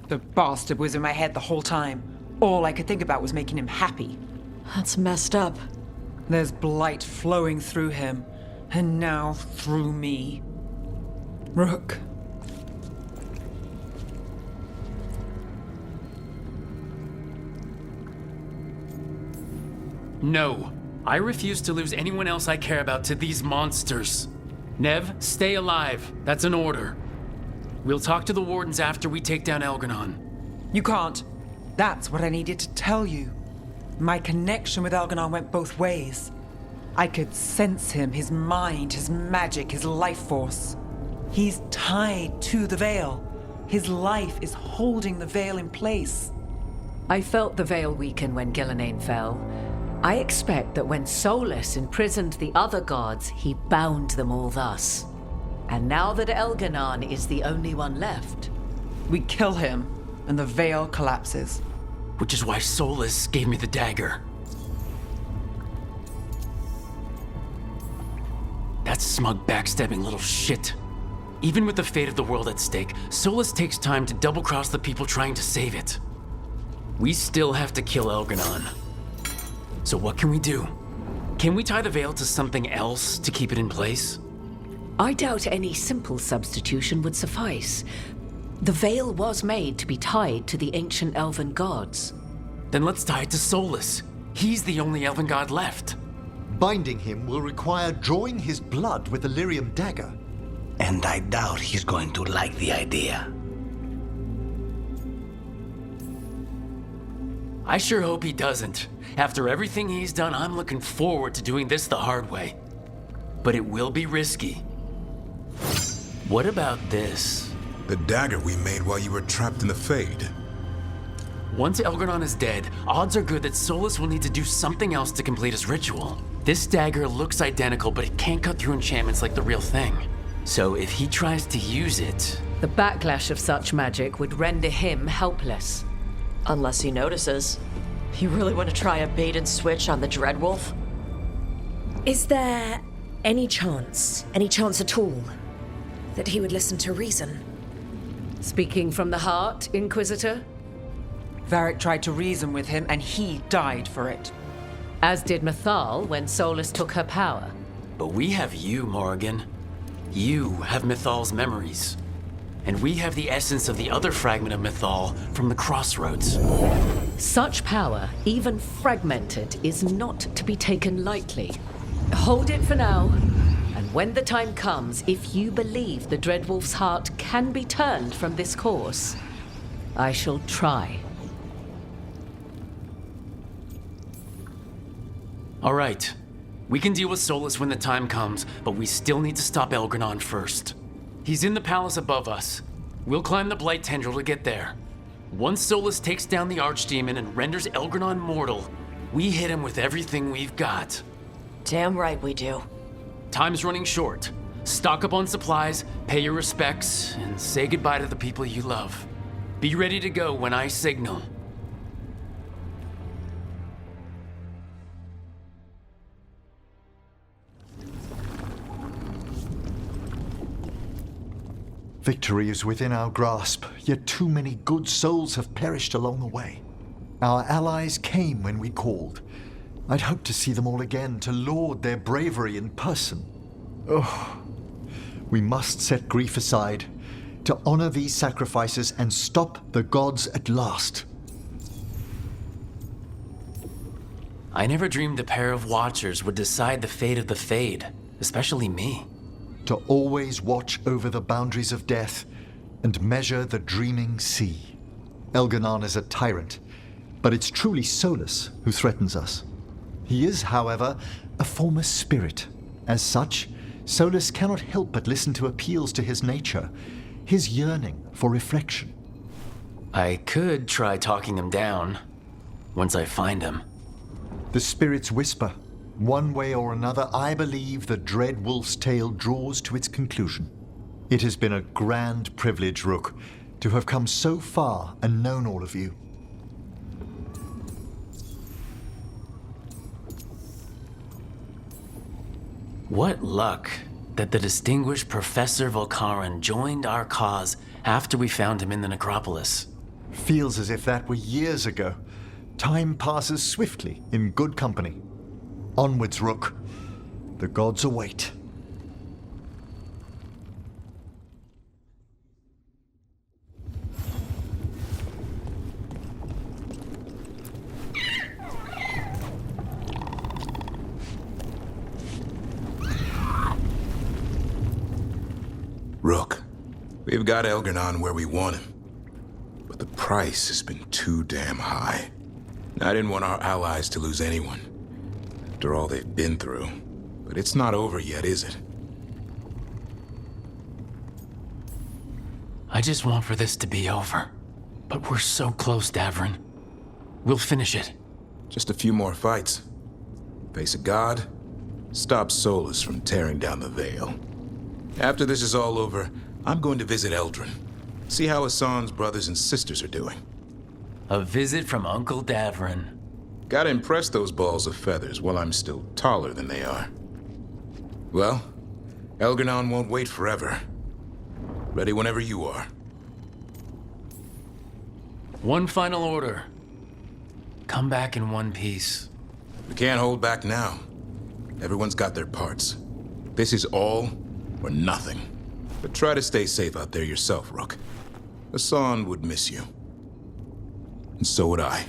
The bastard was in my head the whole time. All I could think about was making him happy. That's messed up. There's blight flowing through him, and now through me. Rook. No. I refuse to lose anyone else I care about to these monsters. Nev, stay alive. That's an order. We'll talk to the Wardens after we take down Elganon. You can't. That's what I needed to tell you. My connection with Elganon went both ways. I could sense him, his mind, his magic, his life force. He's tied to the Veil. His life is holding the Veil in place. I felt the Veil weaken when Gillenane fell. I expect that when Solus imprisoned the other gods, he bound them all thus. And now that Elganon is the only one left... We kill him, and the Veil collapses. Which is why Solus gave me the dagger. That smug, backstabbing little shit. Even with the fate of the world at stake, Solus takes time to double-cross the people trying to save it. We still have to kill Elganon. So what can we do? Can we tie the Veil to something else to keep it in place? I doubt any simple substitution would suffice. The Veil was made to be tied to the ancient elven gods. Then let's tie it to Solus. He's the only elven god left. Binding him will require drawing his blood with the lyrium dagger. And I doubt he's going to like the idea. I sure hope he doesn't. After everything he's done, I'm looking forward to doing this the hard way. But it will be risky. What about this? The dagger we made while you were trapped in the Fade. Once Elganon is dead, odds are good that Solus will need to do something else to complete his ritual. This dagger looks identical, but it can't cut through enchantments like the real thing. So if he tries to use it... The backlash of such magic would render him helpless. Unless he notices. You really want to try a bait and switch on the Dreadwolf? Is there any chance at all, that he would listen to reason? Speaking from the heart, Inquisitor? Varric tried to reason with him, and he died for it. As did Mythal when Solus took her power. But we have you, Morrigan. You have Mythal's memories. And we have the essence of the other fragment of Mythal from the Crossroads. Such power, even fragmented, is not to be taken lightly. Hold it for now. And when the time comes, if you believe the Dreadwolf's heart can be turned from this course, I shall try. All right. We can deal with Solus when the time comes, but we still need to stop Elganon first. He's in the palace above us. We'll climb the Blight Tendril to get there. Once Solus takes down the Archdemon and renders Elganon mortal, we hit him with everything we've got. Damn right we do. Time's running short. Stock up on supplies, pay your respects, and say goodbye to the people you love. Be ready to go when I signal. Victory is within our grasp, yet too many good souls have perished along the way. Our allies came when we called. I'd hoped to see them all again, to laud their bravery in person. Oh, we must set grief aside, to honor these sacrifices and stop the gods at last. I never dreamed a pair of Watchers would decide the fate of the Fade, especially me. To always watch over the boundaries of death and measure the dreaming sea. Elganon is a tyrant, but it's truly Solus who threatens us. He is, however, a former spirit. As such, Solus cannot help but listen to appeals to his nature, his yearning for reflection. I could try talking him down, once I find him. The spirits whisper. One way or another, I believe the Dread Wolf's tale draws to its conclusion. It has been a grand privilege, Rook, to have come so far and known all of you. What luck that the distinguished Professor Volcaran joined our cause after we found him in the necropolis. Feels as if that were years ago. Time passes swiftly in good company. Onwards, Rook. The gods await. Rook, we've got Elgar'nan where we want him. But the price has been too damn high. I didn't want our allies to lose anyone, after all they've been through. But it's not over yet, is it? I just want for this to be over. But we're so close, Davrin. We'll finish it. Just a few more fights. Face a god, stop Solus from tearing down the Veil. After this is all over, I'm going to visit Eldrin. See how Hassan's brothers and sisters are doing. A visit from Uncle Davrin. Gotta impress those balls of feathers while I'm still taller than they are. Well, Elgar'nan won't wait forever. Ready whenever you are. One final order. Come back in one piece. We can't hold back now. Everyone's got their parts. This is all or nothing. But try to stay safe out there yourself, Rook. Hassan would miss you. And so would I.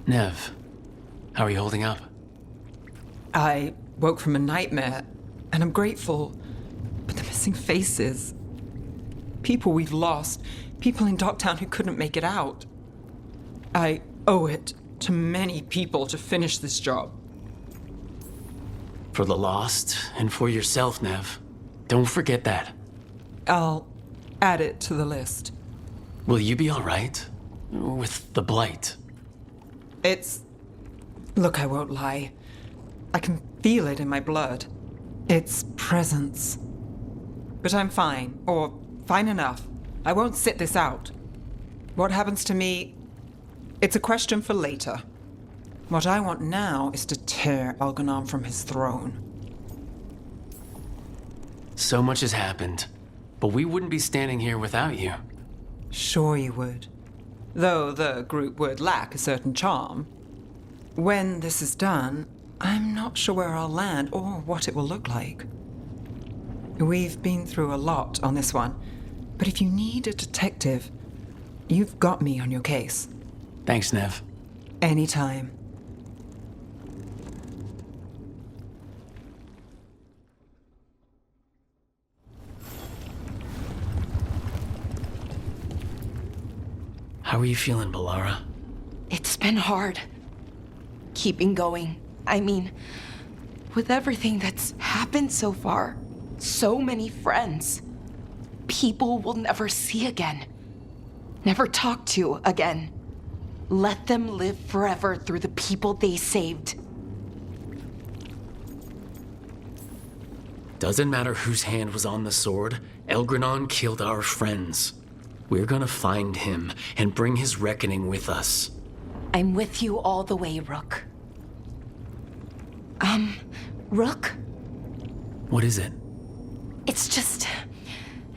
Nev, how are you holding up? I woke from a nightmare, and I'm grateful. But the missing faces. People we've lost. People in Docktown who couldn't make it out. I owe it to many people to finish this job. For the lost, and for yourself, Nev. Don't forget that. I'll add it to the list. Will you be all right? With the Blight? Look, I won't lie. I can feel it in my blood. Its presence. But I'm fine, or fine enough. I won't sit this out. What happens to me, it's a question for later. What I want now is to tear Elgar'nan from his throne. So much has happened, but we wouldn't be standing here without you. Sure you would. Though the group would lack a certain charm. When this is done, I'm not sure where I'll land or what it will look like. We've been through a lot on this one, but if you need a detective, you've got me on your case. Thanks, Nev. Anytime. How are you feeling, Balara? It's been hard. Keeping going. I mean, with everything that's happened so far, so many friends. People we'll never see again. Never talk to again. Let them live forever through the people they saved. Doesn't matter whose hand was on the sword, Elgar'nan killed our friends. We're gonna find him and bring his reckoning with us. I'm with you all the way, Rook. Rook? What is it? It's just...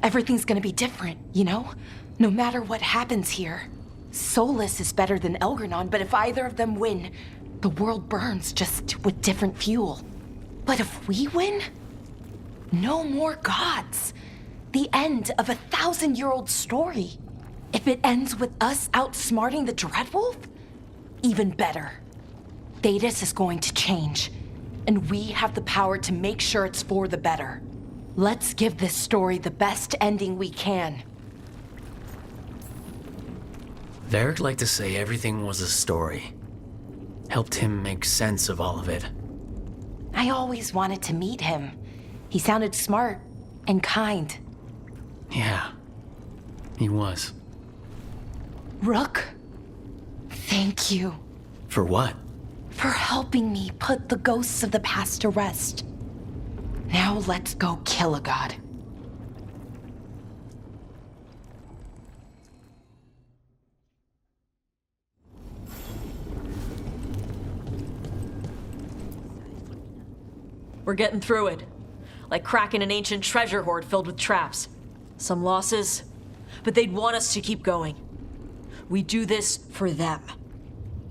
everything's gonna be different, you know? No matter what happens here. Solus is better than Elgar'nan, but if either of them win, the world burns just with different fuel. But if we win, no more gods. The end of a 1,000-year-old story. If it ends with us outsmarting the Dreadwolf, even better. Thedas is going to change, and we have the power to make sure it's for the better. Let's give this story the best ending we can. Varric liked to say everything was a story. Helped him make sense of all of it. I always wanted to meet him. He sounded smart and kind. Yeah, he was. Rook, thank you. For what? For helping me put the ghosts of the past to rest. Now let's go kill a god. We're getting through it. Like cracking an ancient treasure hoard filled with traps. Some losses, but they'd want us to keep going. We do this for them.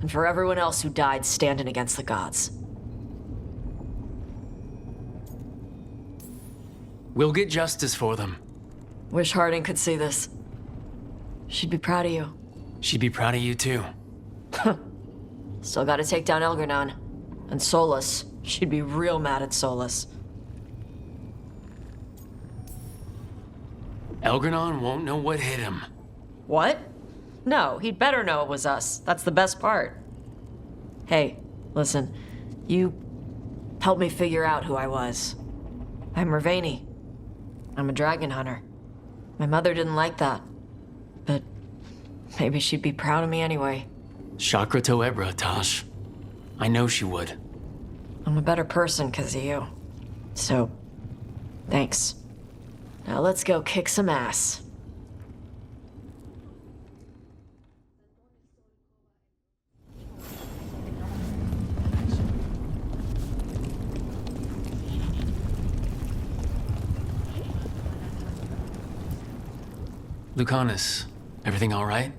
And for everyone else who died standing against the gods. We'll get justice for them. Wish Harding could see this. She'd be proud of you. She'd be proud of you too. Still gotta take down Elgranon. And Solus. She'd be real mad at Solus. Elgranon won't know what hit him. What? No, he'd better know it was us. That's the best part. Hey, listen. You helped me figure out who I was. I'm Mervani. I'm a dragon hunter. My mother didn't like that. But maybe she'd be proud of me anyway. Chakra to Ebra, Tosh. I know she would. I'm a better person because of you. So, thanks. Now let's go kick some ass. Lucanus, everything all right?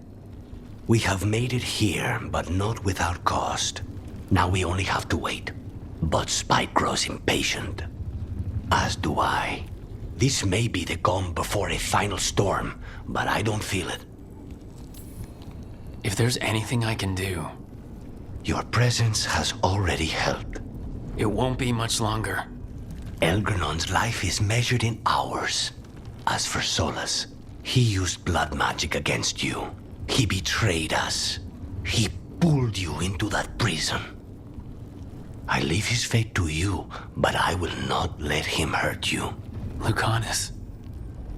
We have made it here, but not without cost. Now we only have to wait. But Spike grows impatient. As do I. This may be the calm before a final storm, but I don't feel it. If there's anything I can do... Your presence has already helped. It won't be much longer. Elgranon's life is measured in hours. As for Solus, he used blood magic against you. He betrayed us. He pulled you into that prison. I leave his fate to you, but I will not let him hurt you. Lucanus.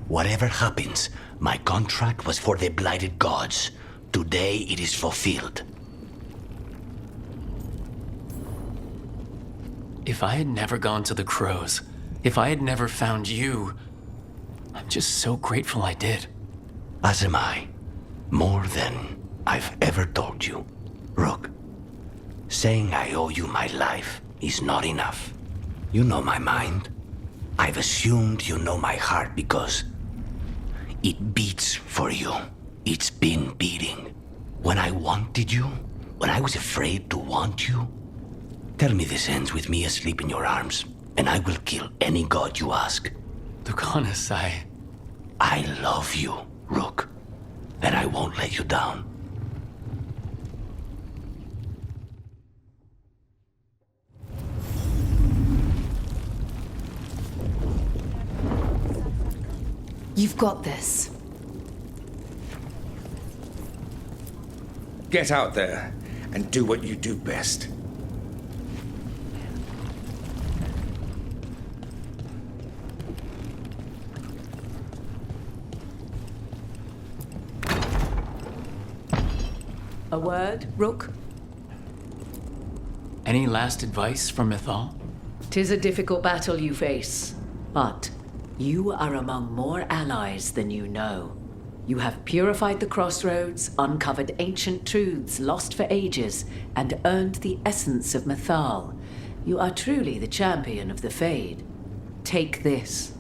Whatever happens, my contract was for the blighted gods. Today it is fulfilled. If I had never gone to the Crows, if I had never found you, I'm just so grateful I did. As am I. More than I've ever told you. Rook, saying I owe you my life is not enough. You know my mind. I've assumed you know my heart because it beats for you. It's been beating. When I wanted you, when I was afraid to want you, tell me this ends with me asleep in your arms, and I will kill any god you ask. Lucanus, I love you, Rook, and I won't let you down. You've got this. Get out there and do what you do best. A word, Rook? any last advice from Mythal? 'Tis a difficult battle you face, but you are among more allies than you know. You have purified the crossroads, uncovered ancient truths lost for ages, and earned the essence of Mythal. You are truly the champion of the Fade. Take this.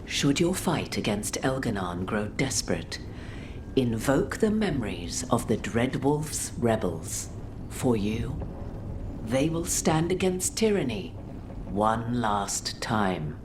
Should your fight against Elganon grow desperate, invoke the memories of the Dreadwolf's rebels. For you, they will stand against tyranny one last time.